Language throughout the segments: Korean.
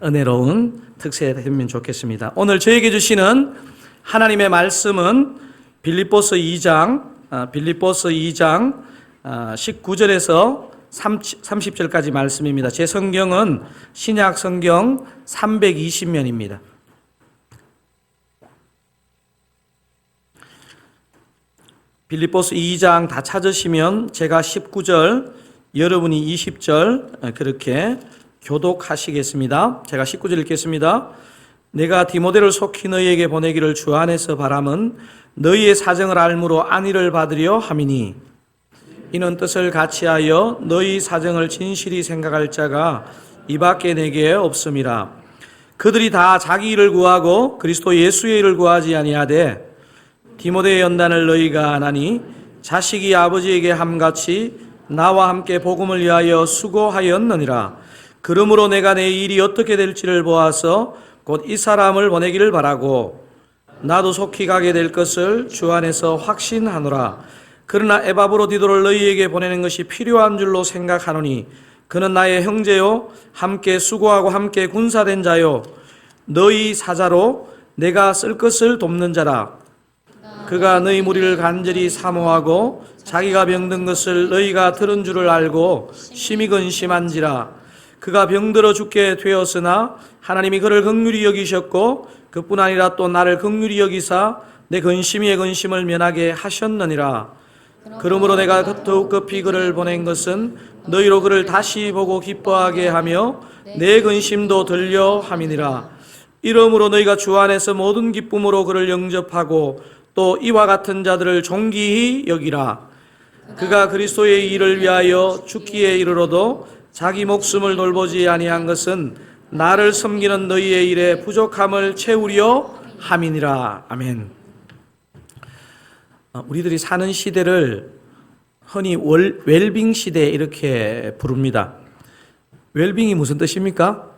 은혜로운 특세 되면 좋겠습니다. 오늘 저에게 주시는 하나님의 말씀은 빌립보서 2장 19절에서 30절까지 말씀입니다. 제 성경은 신약 성경 320면입니다. 빌립보서 2장 다 찾으시면 제가 19절, 여러분이 20절 그렇게 교독하시겠습니다. 제가 19절 읽겠습니다. 내가 디모데를 속히 너희에게 보내기를 주 안에서 바람은 너희의 사정을 알므로 안위를 받으려 함이니 이는 뜻을 같이하여 너희 사정을 진실히 생각할 자가 이밖에 내게 없음이라. 그들이 다 자기 일을 구하고 그리스도 예수의 일을 구하지 아니하되 디모데의 연단을 너희가 아나니 자식이 아버지에게 함같이 나와 함께 복음을 위하여 수고하였느니라. 그러므로 내가 내 일이 어떻게 될지를 보아서 곧 이 사람을 보내기를 바라고 나도 속히 가게 될 것을 주 안에서 확신하노라. 그러나 에바브로디도를 너희에게 보내는 것이 필요한 줄로 생각하노니 그는 나의 형제요 함께 수고하고 함께 군사된 자요 너희 사자로 내가 쓸 것을 돕는 자라. 그가 너희 무리를 간절히 사모하고 자기가 병든 것을 너희가 들은 줄을 알고 심히 근심한지라. 그가 병들어 죽게 되었으나 하나님이 그를 긍휼히 여기셨고 그뿐 아니라 또 나를 긍휼히 여기사 내 근심의 근심을 면하게 하셨느니라. 그러므로 내가 더욱 급히 그를 보낸 것은 너희로 그를 다시 보고 기뻐하게 하며 내 근심도 들려 함이니라. 이러므로 너희가 주 안에서 모든 기쁨으로 그를 영접하고 또 이와 같은 자들을 존귀히 여기라. 그가 그리스도의 일을 위하여 죽기에 이르러도 자기 목숨을 돌보지 아니한 것은 나를 섬기는 너희의 일에 부족함을 채우려 함이니라. 아멘. 우리들이 사는 시대를 흔히 웰빙 시대 이렇게 부릅니다. 웰빙이 무슨 뜻입니까?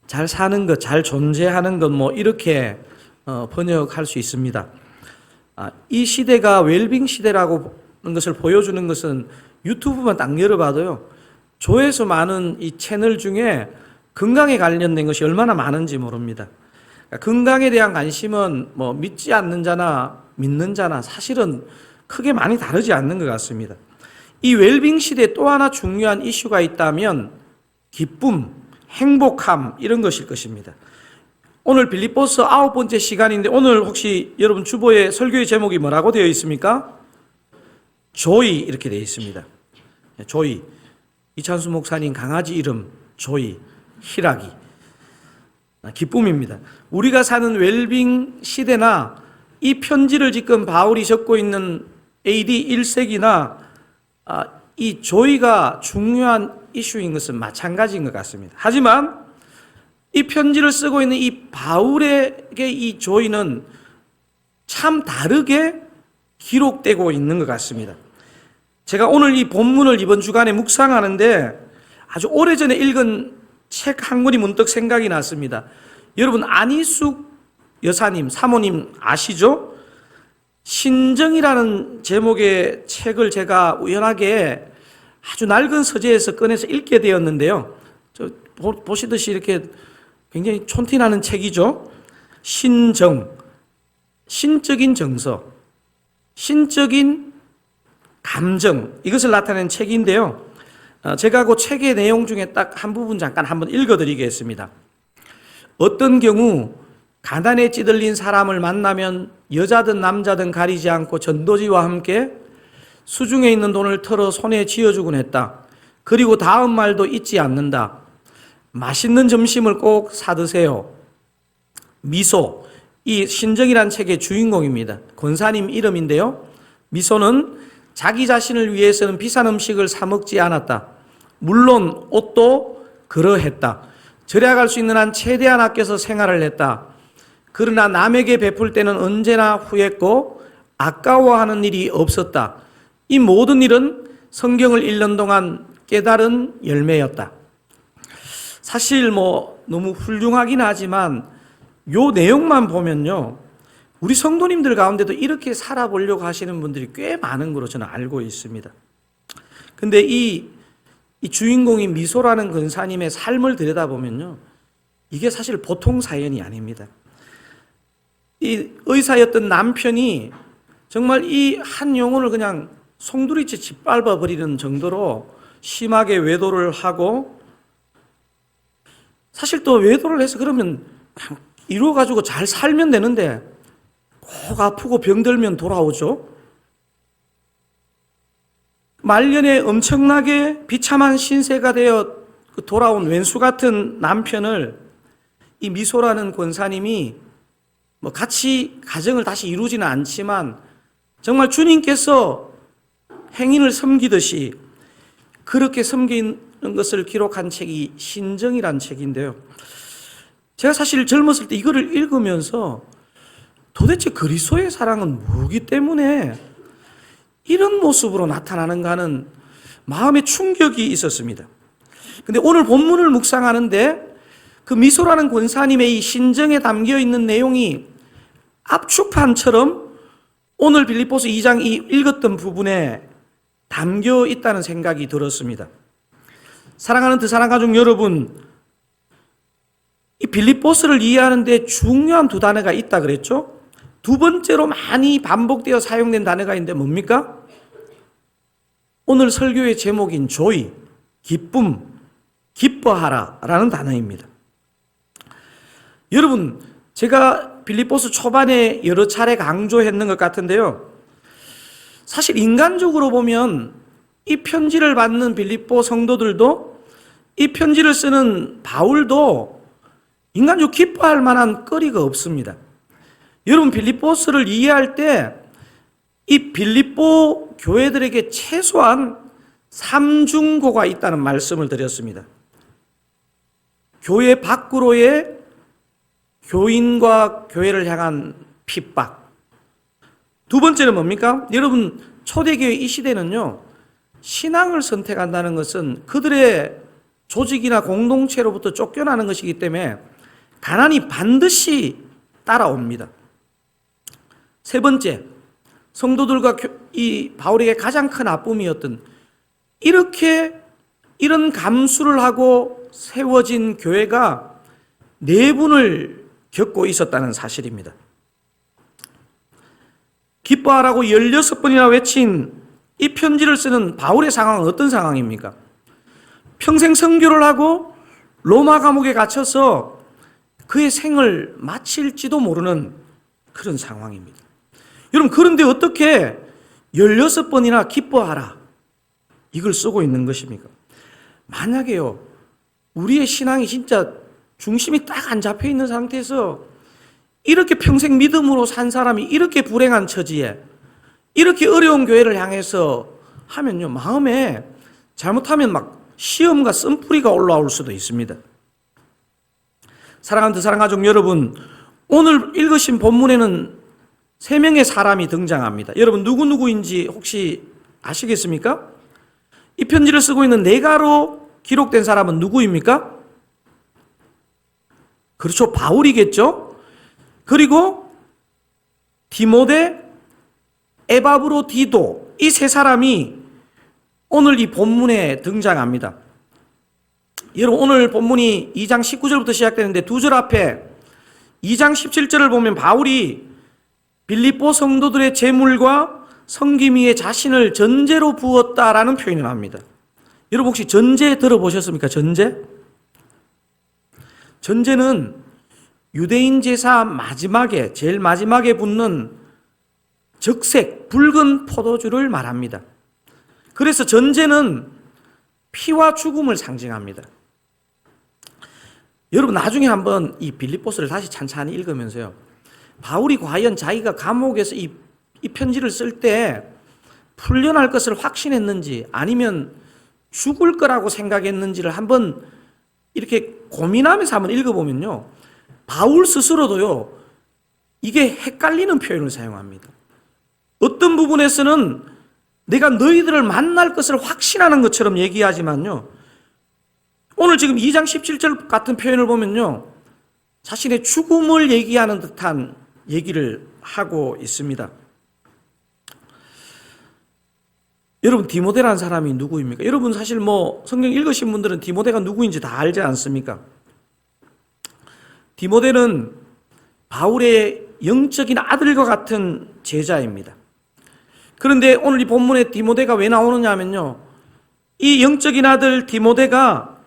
잘 사는 것, 잘 존재하는 것 뭐 이렇게 번역할 수 있습니다. 이 시대가 웰빙 시대라고 하는 것을 보여주는 것은 유튜브만 딱 열어봐도요. 조회수 많은 이 채널 중에 건강에 관련된 것이 얼마나 많은지 모릅니다. 건강에 대한 관심은 뭐 믿지 않는 자나 믿는 자나 사실은 크게 많이 다르지 않는 것 같습니다. 이 웰빙 시대에 또 하나 중요한 이슈가 있다면 기쁨, 행복함 이런 것일 것입니다. 오늘 빌립보서 9번째 시간인데 오늘 혹시 여러분 주보에 설교의 제목이 뭐라고 되어 있습니까? 조이 이렇게 되어 있습니다. 조이. 이찬수 목사님 강아지 이름 조이, 희락이. 기쁨입니다. 우리가 사는 웰빙 시대나 이 편지를 지금 바울이 적고 있는 AD 1세기나 이 조이가 중요한 이슈인 것은 마찬가지인 것 같습니다. 하지만 이 편지를 쓰고 있는 이 바울에게 이 조이는 참 다르게 기록되고 있는 것 같습니다. 제가 오늘 이 본문을 이번 주간에 묵상하는데 아주 오래전에 읽은 책 한 권이 문득 생각이 났습니다. 여러분 안희숙 여사님, 사모님 아시죠? 신정이라는 제목의 책을 제가 우연하게 아주 낡은 서재에서 꺼내서 읽게 되었는데요. 보시듯이 이렇게 굉장히 촌티나는 책이죠. 신정, 신적인 정서, 신적인 감정 이것을 나타낸 책인데요. 제가 그 책의 내용 중에 딱 한 부분 잠깐 한번 읽어드리겠습니다. 어떤 경우 가난에 찌들린 사람을 만나면 여자든 남자든 가리지 않고 전도지와 함께 수중에 있는 돈을 털어 손에 쥐어주곤 했다. 그리고 다음 말도 잊지 않는다. 맛있는 점심을 꼭 사드세요. 미소, 이 신정이란 책의 주인공입니다. 권사님 이름인데요. 미소는 자기 자신을 위해서는 비싼 음식을 사 먹지 않았다. 물론 옷도 그러했다. 절약할 수 있는 한 최대한 아껴서 생활을 했다. 그러나 남에게 베풀 때는 언제나 후했고 아까워하는 일이 없었다. 이 모든 일은 성경을 읽는 동안 깨달은 열매였다. 사실 너무 훌륭하긴 하지만 요 내용만 보면요. 우리 성도님들 가운데도 이렇게 살아보려고 하시는 분들이 꽤 많은 걸로 저는 알고 있습니다. 근데 이 이 주인공인 미소라는 권사님의 삶을 들여다보면요, 이게 사실 보통 사연이 아닙니다. 이 의사였던 남편이 정말 이 한 영혼을 그냥 송두리째 짓밟아 버리는 정도로 심하게 외도를 하고, 사실 또 외도를 해서 그러면 이루어가지고 잘 살면 되는데 꼭 아프고 병들면 돌아오죠. 말년에 엄청나게 비참한 신세가 되어 돌아온 왼수 같은 남편을 이 미소라는 권사님이 같이 가정을 다시 이루지는 않지만 정말 주님께서 행인을 섬기듯이 그렇게 섬기는 것을 기록한 책이 신정이란 책인데요. 제가 사실 젊었을 때 이거를 읽으면서 도대체 그리스도의 사랑은 뭐기 때문에 이런 모습으로 나타나는가 하는 마음의 충격이 있었습니다. 근데 오늘 본문을 묵상하는데 그 미소라는 권사님의 이 신정에 담겨 있는 내용이 압축판처럼 오늘 빌립보서 2장 읽었던 부분에 담겨 있다는 생각이 들었습니다. 사랑하는 드사랑 가족 여러분, 이 빌립보서를 이해하는 데 중요한 두 단어가 있다 그랬죠? 두 번째로 많이 반복되어 사용된 단어가 있는데 뭡니까? 오늘 설교의 제목인 조이, 기쁨, 기뻐하라 라는 단어입니다. 여러분, 제가 빌립보서 초반에 여러 차례 강조했는 것 같은데요, 사실 인간적으로 보면 이 편지를 받는 빌립보 성도들도, 이 편지를 쓰는 바울도 인간적으로 기뻐할 만한 거리가 없습니다. 여러분, 빌립보서를 이해할 때 이 빌립보 교회들에게 최소한 3중고가 있다는 말씀을 드렸습니다. 교회 밖으로의 교인과 교회를 향한 핍박. 두 번째는 뭡니까? 여러분, 초대교회 이 시대는요, 신앙을 선택한다는 것은 그들의 조직이나 공동체로부터 쫓겨나는 것이기 때문에 가난이 반드시 따라옵니다. 세 번째, 성도들과 이 바울에게 가장 큰 아픔이었던, 이런 감수를 하고 세워진 교회가 내분을 겪고 있었다는 사실입니다. 기뻐하라고 16번이나 외친 이 편지를 쓰는 바울의 상황은 어떤 상황입니까? 평생 선교를 하고 로마 감옥에 갇혀서 그의 생을 마칠지도 모르는 그런 상황입니다. 여러분, 그런데 어떻게 16번이나 기뻐하라 이걸 쓰고 있는 것입니까? 만약에요, 우리의 신앙이 진짜 중심이 딱 안 잡혀 있는 상태에서 이렇게 평생 믿음으로 산 사람이 이렇게 불행한 처지에 이렇게 어려운 교회를 향해서 하면요, 마음에 잘못하면 막 시험과 쓴뿌리가 올라올 수도 있습니다. 사랑하는 드사랑 가족 여러분, 오늘 읽으신 본문에는 3명의 사람이 등장합니다. 여러분, 누구인지 혹시 아시겠습니까? 이 편지를 쓰고 있는 네가로 기록된 사람은 누구입니까? 그렇죠, 바울이겠죠. 그리고 디모데, 에바브로디도, 이 세 사람이 오늘 이 본문에 등장합니다. 여러분, 오늘 본문이 2장 19절부터 시작되는데 두 절 앞에 2장 17절을 보면 바울이 빌립보 성도들의 재물과 섬김 위에 자신을 전제로 부었다라는 표현을 합니다. 여러분, 혹시 전제 들어보셨습니까? 전제? 전제는 유대인 제사 마지막에, 제일 마지막에 붓는 적색, 붉은 포도주를 말합니다. 그래서 전제는 피와 죽음을 상징합니다. 여러분, 나중에 한번 이 빌립보서를 다시 찬찬히 읽으면서요, 바울이 과연 자기가 감옥에서 이 편지를 쓸 때 풀려날 것을 확신했는지 아니면 죽을 거라고 생각했는지를 한번 이렇게 고민하면서 한번 읽어보면요, 바울 스스로도요, 이게 헷갈리는 표현을 사용합니다. 어떤 부분에서는 내가 너희들을 만날 것을 확신하는 것처럼 얘기하지만요, 오늘 지금 2장 17절 같은 표현을 보면요, 자신의 죽음을 얘기하는 듯한 얘기를 하고 있습니다. 여러분, 디모데라는 사람이 누구입니까? 여러분 사실 성경 읽으신 분들은 디모데가 누구인지 다 알지 않습니까? 디모데는 바울의 영적인 아들과 같은 제자입니다. 그런데 오늘 이 본문에 디모데가 왜 나오느냐 하면요, 이 영적인 아들 디모데가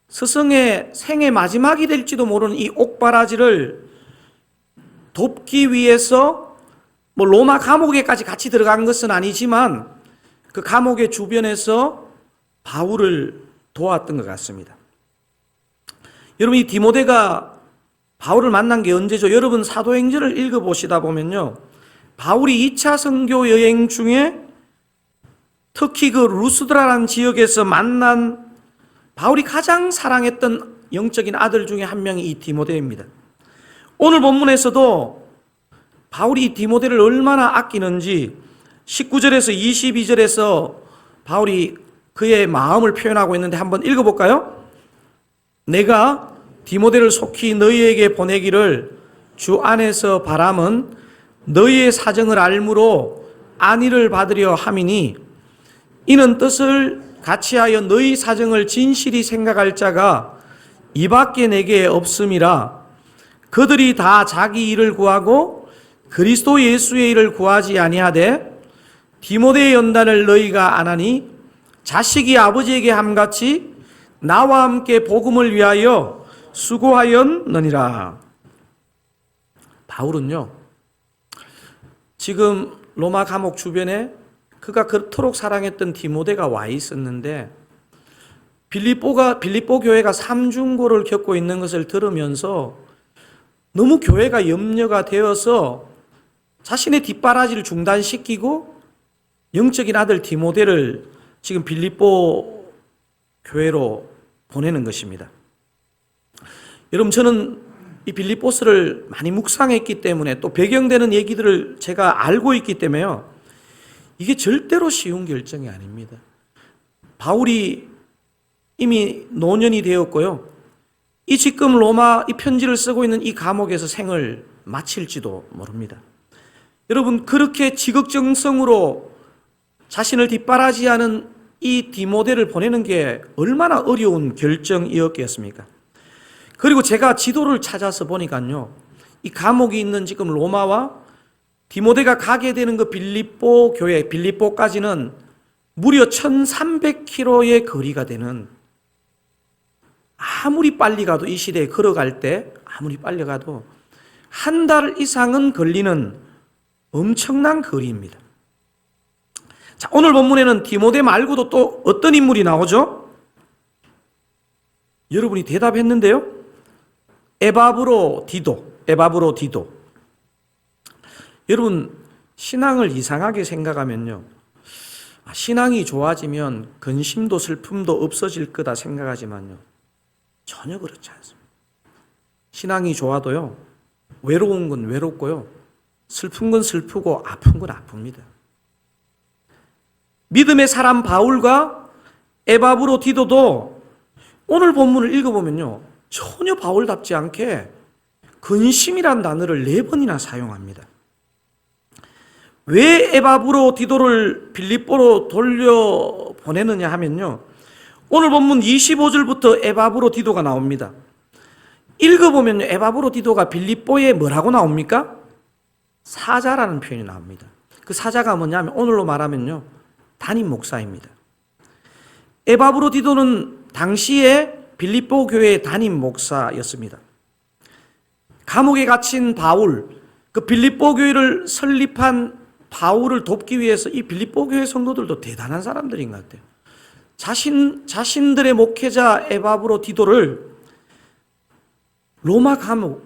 스승의 생의 마지막이 될지도 모르는 이 옥바라지를 돕기 위해서 로마 감옥에까지 같이 들어간 것은 아니지만 그 감옥의 주변에서 바울을 도왔던 것 같습니다. 여러분, 이 디모데가 바울을 만난 게 언제죠? 여러분 사도행전을 읽어보시다 보면요, 바울이 2차 선교 여행 중에 특히 그 루스드라라는 지역에서 만난 바울이 가장 사랑했던 영적인 아들 중에 한 명이 이 디모데입니다. 오늘 본문에서도 바울이 이 디모데를 얼마나 아끼는지 19절에서 22절에서 바울이 그의 마음을 표현하고 있는데 한번 읽어볼까요? 내가 디모데를 속히 너희에게 보내기를 주 안에서 바람은 너희의 사정을 알므로 안위를 받으려 함이니 이는 뜻을 같이하여 너희 사정을 진실이 생각할 자가 이밖에 내게 없음이라. 그들이 다 자기 일을 구하고 그리스도 예수의 일을 구하지 아니하되 디모데의 연단을 너희가 안 하니 자식이 아버지에게 함같이 나와 함께 복음을 위하여 수고하였느니라. 바울은요, 지금 로마 감옥 주변에 그가 그토록 사랑했던 디모데가 와 있었는데 빌립보 교회가 삼중고를 겪고 있는 것을 들으면서 너무 교회가 염려가 되어서 자신의 뒷바라지를 중단시키고 영적인 아들 디모데를 지금 빌립보 교회로 보내는 것입니다. 여러분, 저는 이 빌립보서를 많이 묵상했기 때문에 또 배경되는 얘기들을 제가 알고 있기 때문에요, 이게 절대로 쉬운 결정이 아닙니다. 바울이 이미 노년이 되었고요, 이 지금 로마 이 편지를 쓰고 있는 이 감옥에서 생을 마칠지도 모릅니다. 여러분, 그렇게 지극정성으로 자신을 뒷바라지하는 이 디모데를 보내는 게 얼마나 어려운 결정이었겠습니까? 그리고 제가 지도를 찾아서 보니까요, 이 감옥이 있는 지금 로마와 디모데가 가게 되는 그 빌립보 교회, 빌립보까지는 무려 1300km의 거리가 되는, 아무리 빨리 가도 이 시대에 걸어갈 때 아무리 빨리 가도 한 달 이상은 걸리는 엄청난 거리입니다. 자, 오늘 본문에는 디모데 말고도 또 어떤 인물이 나오죠? 여러분이 대답했는데요, 에바브로 디도. 여러분, 신앙을 이상하게 생각하면요, 신앙이 좋아지면 근심도 슬픔도 없어질 거다 생각하지만요, 전혀 그렇지 않습니다. 신앙이 좋아도요, 외로운 건 외롭고요, 슬픈 건 슬프고 아픈 건 아픕니다. 믿음의 사람 바울과 에바브로 디도도 오늘 본문을 읽어보면요, 전혀 바울답지 않게 근심이란 단어를 4번이나 사용합니다. 왜 에바브로 디도를 빌립보로 돌려보내느냐 하면요, 오늘 본문 25절부터 에바브로 디도가 나옵니다. 읽어보면 에바브로 디도가 빌립보에 뭐라고 나옵니까? 사자라는 표현이 나옵니다. 그 사자가 뭐냐면 오늘로 말하면요, 담임 목사입니다. 에바브로 디도는 당시에 빌립보 교회의 담임 목사였습니다. 감옥에 gat힌 바울, 그 빌립보 교회를 설립한 바울을 돕기 위해서 이 빌립보 교회 성도들도 대단한 사람들인 것 같아요. 자신들의 목회자 에바브로 디도를 로마 감옥,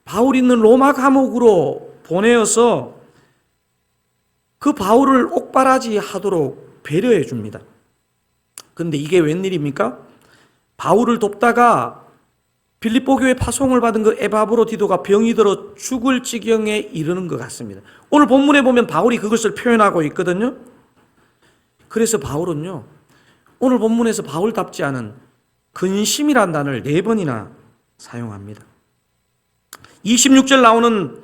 바울 있는 로마 감옥으로 보내어서 그 바울을 옥바라지 하도록 배려해 줍니다. 그런데 이게 웬일입니까? 바울을 돕다가 빌립보 교회 파송을 받은 그 에바브로 디도가 병이 들어 죽을 지경에 이르는 것 같습니다. 오늘 본문에 보면 바울이 그것을 표현하고 있거든요. 그래서 바울은요, 오늘 본문에서 바울답지 않은 근심이란 단어를 4번이나 사용합니다. 26절 나오는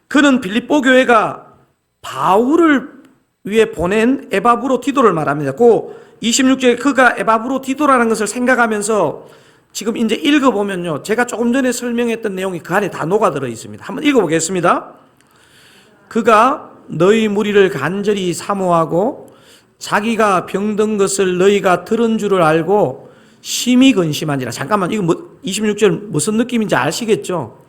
그는 빌립보 교회가 바울을 위에 보낸 에바브로디도를 말합니다. 그 26절에 그가 에바브로디도라는 것을 생각하면서 지금 이제 읽어보면요, 제가 조금 전에 설명했던 내용이 그 안에 다 녹아들어 있습니다. 한번 읽어보겠습니다. 그가 너희 무리를 간절히 사모하고 자기가 병든 것을 너희가 들은 줄을 알고 심히 근심한지라. 잠깐만, 이거 26절 무슨 느낌인지 아시겠죠?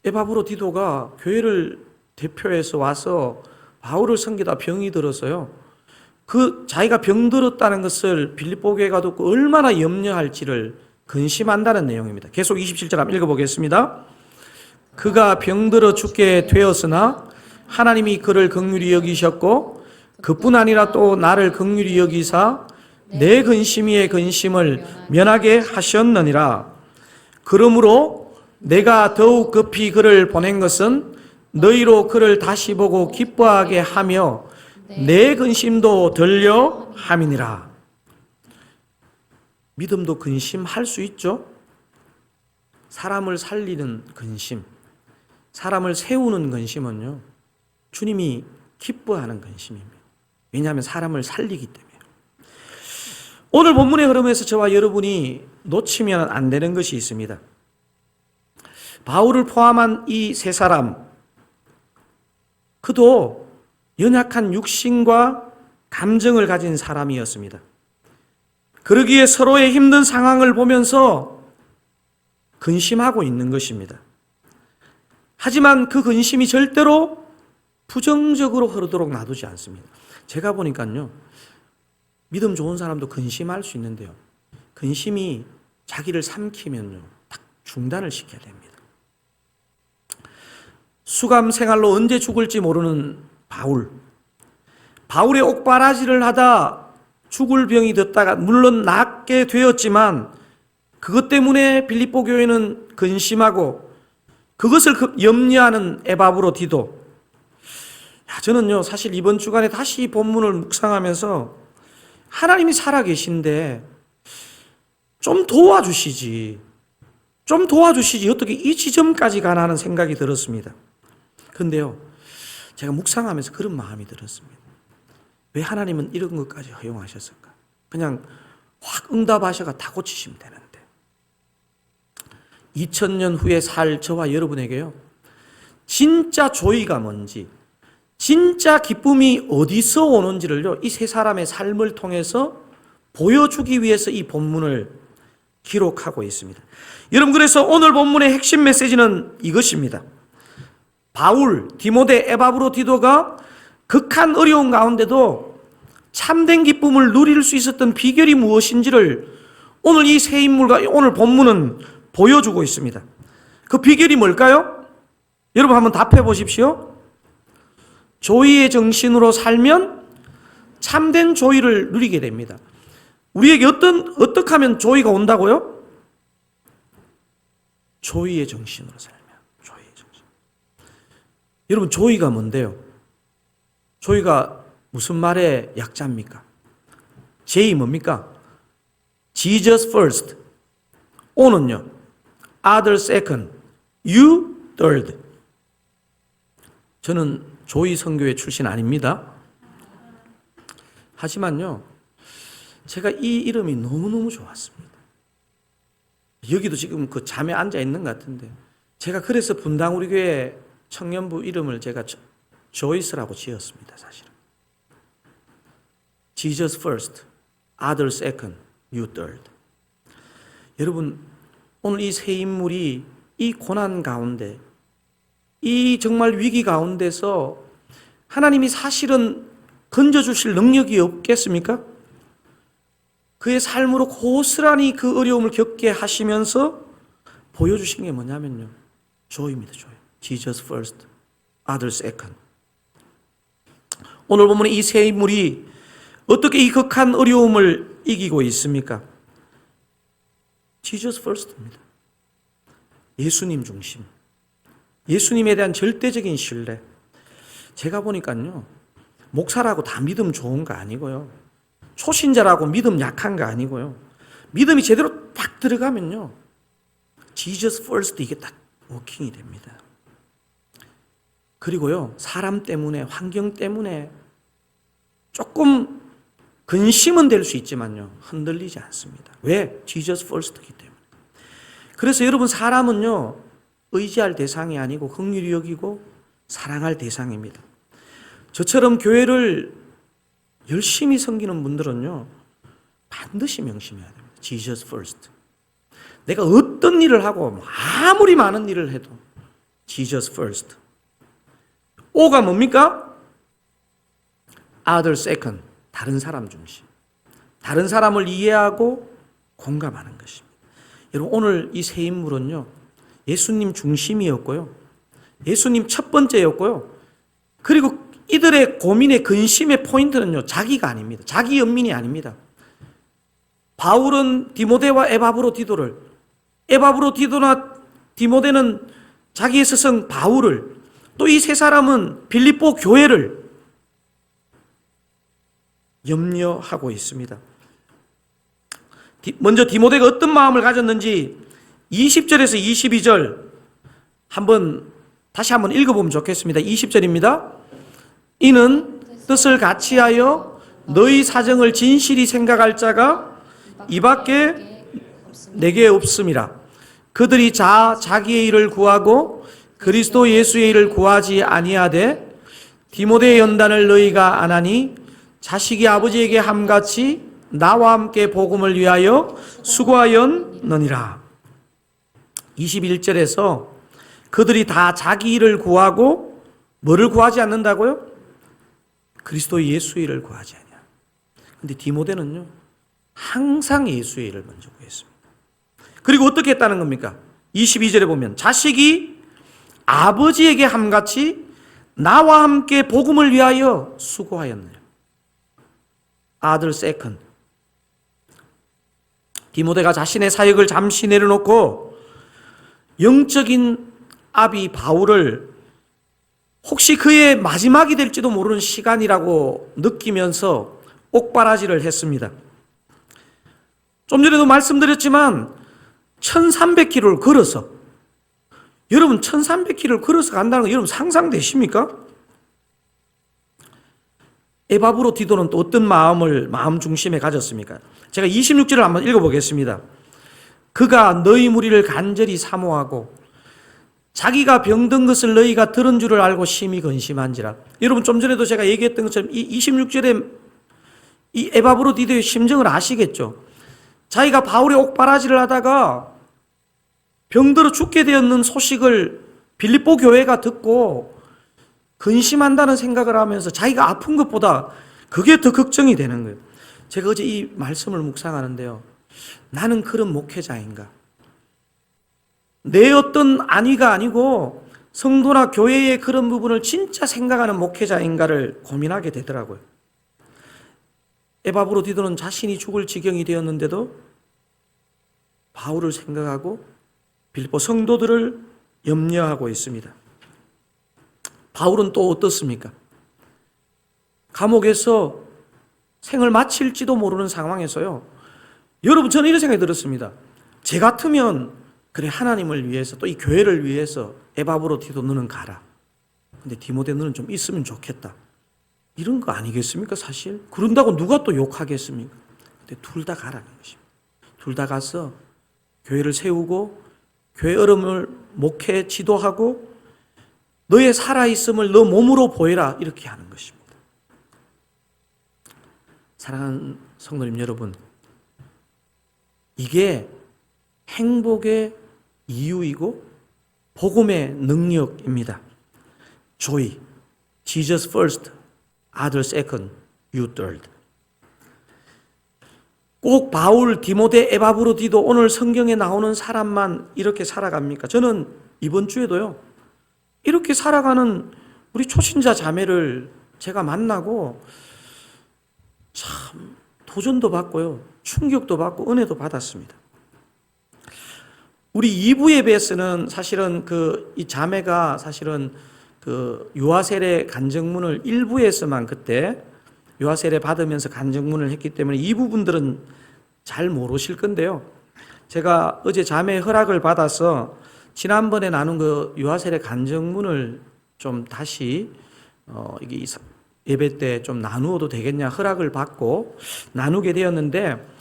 에바브로디도가 교회를 대표해서 와서 바울을 섬기다 병이 들어서요, 그 자기가 병들었다는 것을 빌립보 교회가 듣고 얼마나 염려할지를 근심한다는 내용입니다. 계속 27절 한번 읽어보겠습니다. 그가 병들어 죽게 되었으나 하나님이 그를 긍휼히 여기셨고 그뿐 아니라 또 나를 긍휼히 여기사 내 근심 위의 근심을 면하게 하셨느니라. 그러므로 내가 더욱 급히 그를 보낸 것은 너희로 그를 다시 보고 기뻐하게 하며 내 근심도 들려 함이니라. 믿음도 근심할 수 있죠. 사람을 살리는 근심, 사람을 세우는 근심은요, 주님이 기뻐하는 근심입니다. 왜냐하면 사람을 살리기 때문에. 오늘 본문의 흐름에서 저와 여러분이 놓치면 안 되는 것이 있습니다. 바울을 포함한 이 세 사람, 그도 연약한 육신과 감정을 가진 사람이었습니다. 그러기에 서로의 힘든 상황을 보면서 근심하고 있는 것입니다. 하지만 그 근심이 절대로 부정적으로 흐르도록 놔두지 않습니다. 제가 보니까요, 믿음 좋은 사람도 근심할 수 있는데요, 근심이 자기를 삼키면요, 딱 중단을 시켜야 됩니다. 수감 생활로 언제 죽을지 모르는 바울의 옥바라지를 하다 죽을 병이 됐다가 물론 낫게 되었지만 그것 때문에 빌립보 교회는 근심하고 그것을 염려하는 에바브로디도. 저는요, 사실 이번 주간에 다시 본문을 묵상하면서 하나님이 살아계신데 좀 도와주시지 어떻게 이 지점까지 가나 하는 생각이 들었습니다. 근데요, 제가 묵상하면서 그런 마음이 들었습니다. 왜 하나님은 이런 것까지 허용하셨을까? 그냥 확 응답하셔가 다 고치시면 되는데. 2000년 후에 살 저와 여러분에게요, 진짜 조의가 뭔지, 진짜 기쁨이 어디서 오는지를요, 이 세 사람의 삶을 통해서 보여주기 위해서 이 본문을 기록하고 있습니다. 여러분, 그래서 오늘 본문의 핵심 메시지는 이것입니다. 바울, 디모데, 에바브로디도가 극한 어려운 가운데도 참된 기쁨을 누릴 수 있었던 비결이 무엇인지를 오늘 이 세 인물과 오늘 본문은 보여주고 있습니다. 그 비결이 뭘까요? 여러분 한번 답해 보십시오. 조의의 정신으로 살면 참된 조의를 누리게 됩니다. 우리에게 어떻게 하면 조의가 온다고요? 조의의 정신으로 살면. 조의의 정신. 여러분, 조의가 뭔데요? 조의가 무슨 말의 약자입니까? J 뭡니까? Jesus first. O는요, other second, you third. 저는 조의 선교회 출신 아닙니다. 하지만요, 제가 이 이름이 너무너무 좋았습니다. 여기도 지금 그 잠에 앉아 있는 것 같은데, 제가 그래서 분당 우리 교회 청년부 이름을 제가 조이스라고 지었습니다, 사실은. Jesus first, other second, you third. 여러분, 오늘 이 세 인물이 이 고난 가운데, 이 정말 위기 가운데서 하나님이 사실은 건져주실 능력이 없겠습니까? 그의 삶으로 고스란히 그 어려움을 겪게 하시면서 보여주신 게 뭐냐면요, 조입니다, 조이. Jesus first, other second. 오늘 보면 이 세 인물이 어떻게 이 극한 어려움을 이기고 있습니까? Jesus first입니다. 예수님 중심. 예수님에 대한 절대적인 신뢰. 제가 보니까요, 목사라고 다 믿음 좋은 거 아니고요, 초신자라고 믿음 약한 거 아니고요, 믿음이 제대로 딱 들어가면요, Jesus first 이게 딱 워킹이 됩니다. 그리고요, 사람 때문에, 환경 때문에 조금 근심은 될 수 있지만요, 흔들리지 않습니다. 왜? Jesus first이기 때문에. 그래서 여러분, 사람은요, 의지할 대상이 아니고 긍휼히 여기고 사랑할 대상입니다. 저처럼 교회를 열심히 섬기는 분들은요, 반드시 명심해야 됩니다. Jesus first. 내가 어떤 일을 하고 아무리 많은 일을 해도 Jesus first. O가 뭡니까? Other second. 다른 사람 중심. 다른 사람을 이해하고 공감하는 것입니다. 여러분, 오늘 이 세 인물은요, 예수님 중심이었고요, 예수님 첫 번째였고요, 그리고 이들의 고민의 근심의 포인트는요, 자기가 아닙니다. 자기 연민이 아닙니다. 바울은 디모데와 에바브로디도를, 에바브로디도나 디모데는 자기의 스승 바울을, 또 이 세 사람은 빌립보 교회를 염려하고 있습니다. 먼저 디모데가 어떤 마음을 가졌는지 20절에서 22절 다시 한번 읽어보면 좋겠습니다. 20절입니다. 이는 뜻을 같이하여 너희 사정을 진실히 생각할 자가 이밖에 내게 없음이라. 그들이 자기의 일을 구하고 그리스도 예수의 일을 구하지 아니하되 디모데의 연단을 너희가 안 하니 자식이 아버지에게 함같이 나와 함께 복음을 위하여 수고하였느니라. 21절에서 그들이 다 자기 일을 구하고 뭐를 구하지 않는다고요? 그리스도 예수의 일을 구하지 않냐. 근데 디모데는요, 항상 예수의 일을 먼저 구했습니다. 그리고 어떻게 했다는 겁니까? 22절에 보면 자식이 아버지에게 함같이 나와 함께 복음을 위하여 수고하였느냐. 아들 세컨. 디모데가 자신의 사역을 잠시 내려놓고 영적인 아비 바울을 혹시 그의 마지막이 될지도 모르는 시간이라고 느끼면서 옥바라지를 했습니다. 좀 전에도 말씀드렸지만 1300km를 걸어서, 여러분 1300km를 걸어서 간다는 거 여러분 상상되십니까? 에바브로디도는 또 어떤 마음 중심에 가졌습니까? 제가 26절을 한번 읽어보겠습니다. 그가 너희 무리를 간절히 사모하고 자기가 병든 것을 너희가 들은 줄을 알고 심히 근심한지라. 여러분 좀 전에도 제가 얘기했던 것처럼 이 26절에 이 에바브로디도의 심정을 아시겠죠? 자기가 바울의 옥바라지를 하다가 병들어 죽게 되었는 소식을 빌립보 교회가 듣고 근심한다는 생각을 하면서 자기가 아픈 것보다 그게 더 걱정이 되는 거예요. 제가 어제 이 말씀을 묵상하는데요, 나는 그런 목회자인가? 내 어떤 안위가 아니고 성도나 교회의 그런 부분을 진짜 생각하는 목회자인가를 고민하게 되더라고요. 에바브로디도는 자신이 죽을 지경이 되었는데도 바울을 생각하고 빌립보 성도들을 염려하고 있습니다. 바울은 또 어떻습니까? 감옥에서 생을 마칠지도 모르는 상황에서요, 여러분 저는 이런 생각이 들었습니다. 제 같으면 그래, 하나님을 위해서 또 이 교회를 위해서 에바브로디도 너는 가라. 근데 디모데 너는 좀 있으면 좋겠다. 이런 거 아니겠습니까 사실? 그런다고 누가 또 욕하겠습니까? 근데 둘 다 가라는 것입니다. 둘 다 가서 교회를 세우고 교회 어른을 목회 지도하고 너의 살아있음을 너 몸으로 보여라, 이렇게 하는 것입니다. 사랑하는 성도님 여러분, 이게 행복의 이유이고 복음의 능력입니다. Joy, Jesus first, other second, you third. 꼭 바울, 디모데, 에바브로디도 오늘 성경에 나오는 사람만 이렇게 살아갑니까? 저는 이번 주에도요, 이렇게 살아가는 우리 초신자 자매를 제가 만나고 참 도전도 받고요, 충격도 받고 은혜도 받았습니다. 우리 2부 예배에서는 사실은 이 자매가 사실은 유아세례 간증문을 1부에서만 그때 유아세례 받으면서 간증문을 했기 때문에 이 부분들은 잘 모르실 건데요. 제가 어제 자매 허락을 받아서 지난번에 나눈 그 유아세례 간증문을 좀 다시 이게 예배 때 좀 나누어도 되겠냐 허락을 받고 나누게 되었는데,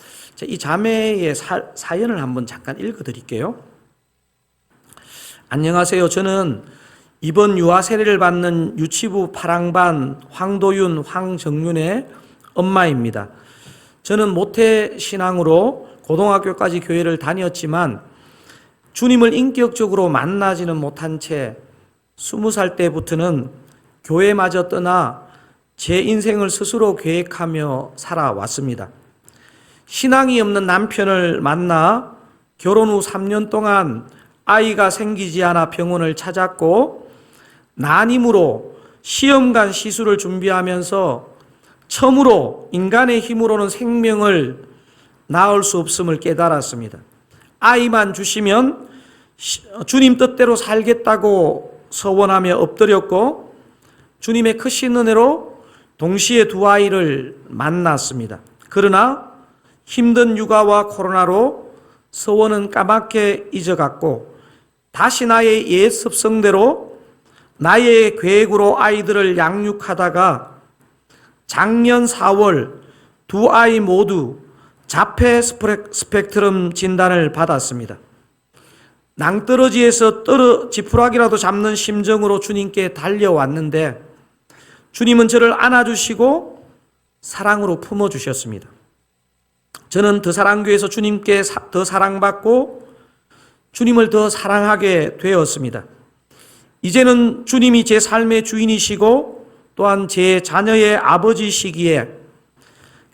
이 자매의 사연을 한번 잠깐 읽어드릴게요. 안녕하세요. 저는 이번 유아 세례를 받는 유치부 8학반 황도윤, 황정윤의 엄마입니다. 저는 모태신앙으로 고등학교까지 교회를 다녔지만 주님을 인격적으로 만나지는 못한 채 20살 때부터는 교회마저 떠나 제 인생을 스스로 계획하며 살아왔습니다. 신앙이 없는 남편을 만나 결혼 후 3년 동안 아이가 생기지 않아 병원을 찾았고, 난임으로 시험관 시술을 준비하면서 처음으로 인간의 힘으로는 생명을 낳을 수 없음을 깨달았습니다. 아이만 주시면 주님 뜻대로 살겠다고 서원하며 엎드렸고, 주님의 크신 은혜로 동시에 두 아이를 만났습니다. 그러나 힘든 육아와 코로나로 서원은 까맣게 잊어갔고, 다시 나의 옛 습성대로 나의 계획으로 아이들을 양육하다가 작년 4월 두 아이 모두 자폐 스펙트럼 진단을 받았습니다. 낭떠러지에서 지푸라기라도 잡는 심정으로 주님께 달려왔는데, 주님은 저를 안아주시고 사랑으로 품어주셨습니다. 저는 더 사랑교회에서 주님께 더 사랑받고 주님을 더 사랑하게 되었습니다. 이제는 주님이 제 삶의 주인이시고 또한 제 자녀의 아버지시기에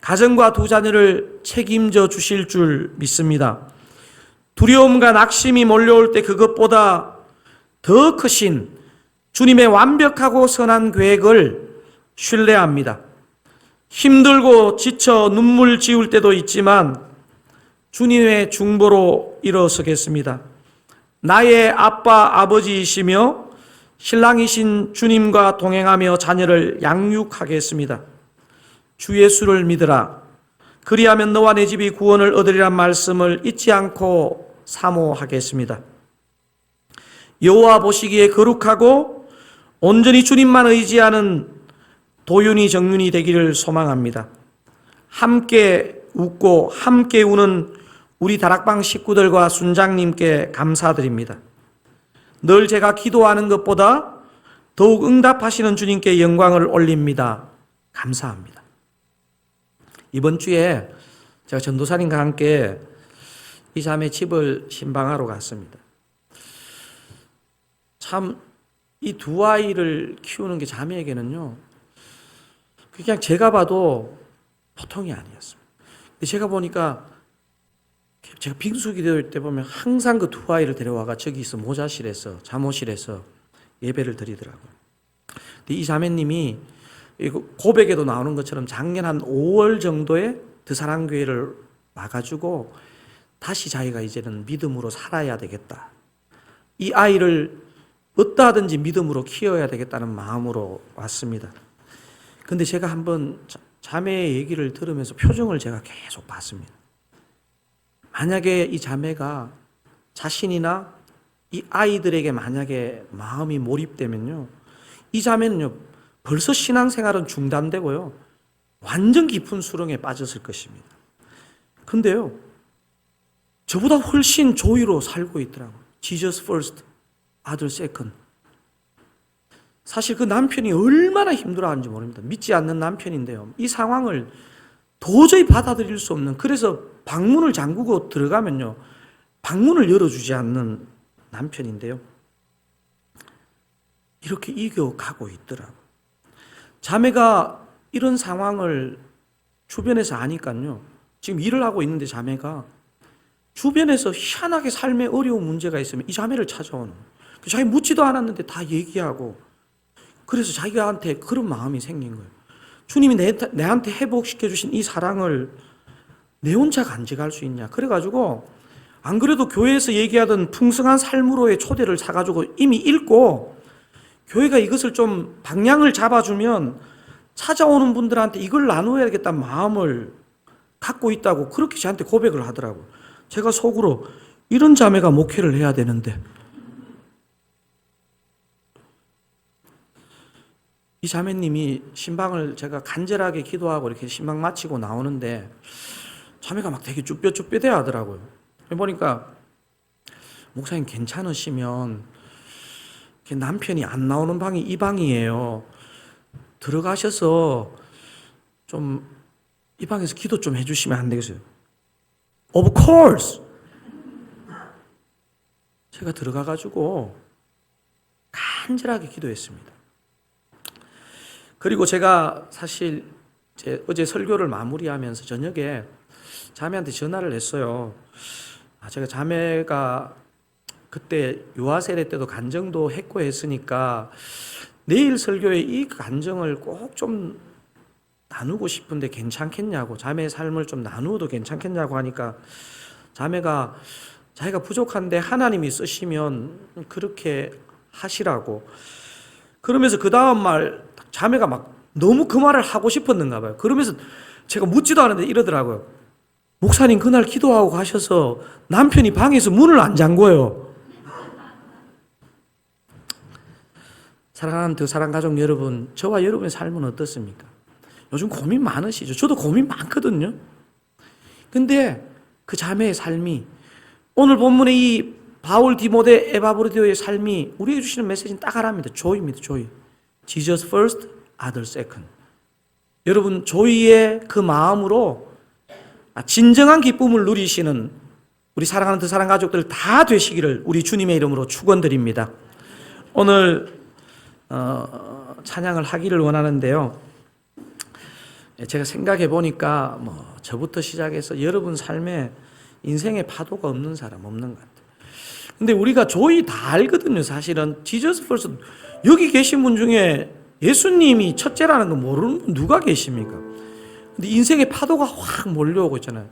가정과 두 자녀를 책임져 주실 줄 믿습니다. 두려움과 낙심이 몰려올 때 그것보다 더 크신 주님의 완벽하고 선한 계획을 신뢰합니다. 힘들고 지쳐 눈물 지울 때도 있지만 주님의 중보로 일어서겠습니다. 나의 아빠, 아버지이시며 신랑이신 주님과 동행하며 자녀를 양육하겠습니다. 주 예수를 믿으라. 그리하면 너와 내 집이 구원을 얻으리란 말씀을 잊지 않고 사모하겠습니다. 여호와 보시기에 거룩하고 온전히 주님만 의지하는 도윤이 정윤이 되기를 소망합니다. 함께 웃고 함께 우는 우리 다락방 식구들과 순장님께 감사드립니다. 늘 제가 기도하는 것보다 더욱 응답하시는 주님께 영광을 올립니다. 감사합니다. 이번 주에 제가 전도사님과 함께 이 자매 집을 신방하러 갔습니다. 참 이 두 아이를 키우는 게 자매에게는요, 그냥 제가 봐도 보통이 아니었습니다. 제가 보니까 제가 빙수기 될 때 보면 항상 그 두 아이를 데려와가 저기서 모자실에서 잠옷실에서 예배를 드리더라고요. 근데 이 자매님이 고백에도 나오는 것처럼 작년 한 5월 정도에 드사랑교회를 와가지고 다시 자기가 이제는 믿음으로 살아야 되겠다, 이 아이를 어떠하든지 믿음으로 키워야 되겠다는 마음으로 왔습니다. 근데 제가 한번 자매의 얘기를 들으면서 표정을 제가 계속 봤습니다. 만약에 이 자매가 자신이나 이 아이들에게 만약에 마음이 몰입되면요, 이 자매는요 벌써 신앙생활은 중단되고요 완전 깊은 수렁에 빠졌을 것입니다. 근데요 저보다 훨씬 조의로 살고 있더라고요. Jesus first, other second. 사실 그 남편이 얼마나 힘들어하는지 모릅니다. 믿지 않는 남편인데요, 이 상황을 도저히 받아들일 수 없는, 그래서 방문을 잠그고 들어가면요 방문을 열어주지 않는 남편인데요, 이렇게 이겨가고 있더라고요. 자매가 이런 상황을 주변에서 아니까요, 지금 일을 하고 있는데 자매가 주변에서 희한하게 삶에 어려운 문제가 있으면 이 자매를 찾아오는 거예요. 자기 묻지도 않았는데 다 얘기하고, 그래서 자기한테 그런 마음이 생긴 거예요. 주님이 내한테 회복시켜주신 이 사랑을 내 혼자 간직할 수 있냐. 그래가지고 안 그래도 교회에서 얘기하던 풍성한 삶으로의 초대를 사가지고 이미 읽고, 교회가 이것을 좀 방향을 잡아주면 찾아오는 분들한테 이걸 나누어야겠다는 마음을 갖고 있다고 그렇게 저한테 고백을 하더라고요. 제가 속으로 이런 자매가 목회를 해야 되는데, 이 자매님이 신방을 제가 간절하게 기도하고 이렇게 신방 마치고 나오는데 자매가 막 되게 쭈뼛쭈뼛해 하더라고요. 보니까 목사님 괜찮으시면 남편이 안 나오는 방이 이 방이에요. 들어가셔서 좀 이 방에서 기도 좀 해주시면 안 되겠어요? Of course. 제가 들어가가지고 간절하게 기도했습니다. 그리고 제가 사실 어제 설교를 마무리하면서 저녁에 자매한테 전화를 했어요. 제가 자매가 그때 유아 세례 때도 간증도 했고 했으니까 내일 설교에 이 간증을 꼭 좀 나누고 싶은데 괜찮겠냐고, 자매의 삶을 좀 나누어도 괜찮겠냐고 하니까 자매가 자기가 부족한데 하나님이 쓰시면 그렇게 하시라고. 그러면서 그 다음 말 자매가 막 너무 그 말을 하고 싶었는가 봐요. 그러면서 제가 묻지도 않았는데 이러더라고요. 목사님 그날 기도하고 가셔서 남편이 방에서 문을 안 잠궈요. 사랑하는 두 사랑가족 여러분, 저와 여러분의 삶은 어떻습니까? 요즘 고민 많으시죠? 저도 고민 많거든요. 근데 그 자매의 삶이, 오늘 본문의 이 바울 디모데 에바브로디오의 삶이 우리에게 주시는 메시지는 딱 하나입니다. 조이입니다. 조이. Jesus first, others second. 여러분, 조이의 그 마음으로 진정한 기쁨을 누리시는 우리 사랑하는 두 사랑 가족들 다 되시기를 우리 주님의 이름으로 축원드립니다. 오늘 찬양을 하기를 원하는데요. 제가 생각해 보니까 저부터 시작해서 여러분 삶에 인생의 파도가 없는 사람 없는 것 같아요. 근데 우리가 조이 다 알거든요. 사실은 지저스 퍼스트, 여기 계신 분 중에 예수님이 첫째라는 거 모르는 분 누가 계십니까? 근데 인생의 파도가 확 몰려오고 있잖아요.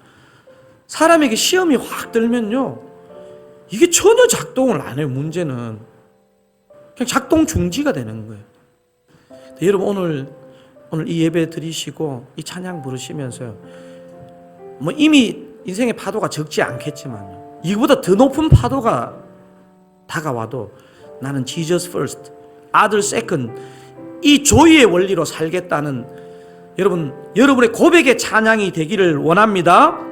사람에게 시험이 확 들면요, 이게 전혀 작동을 안 해요. 문제는 그냥 작동 중지가 되는 거예요. 여러분 오늘 이 예배 드리시고 이 찬양 부르시면서요, 이미 인생의 파도가 적지 않겠지만요, 이거보다 더 높은 파도가 다가와도 나는 Jesus first, others second, 이 조이의 원리로 살겠다는 여러분의 고백의 찬양이 되기를 원합니다.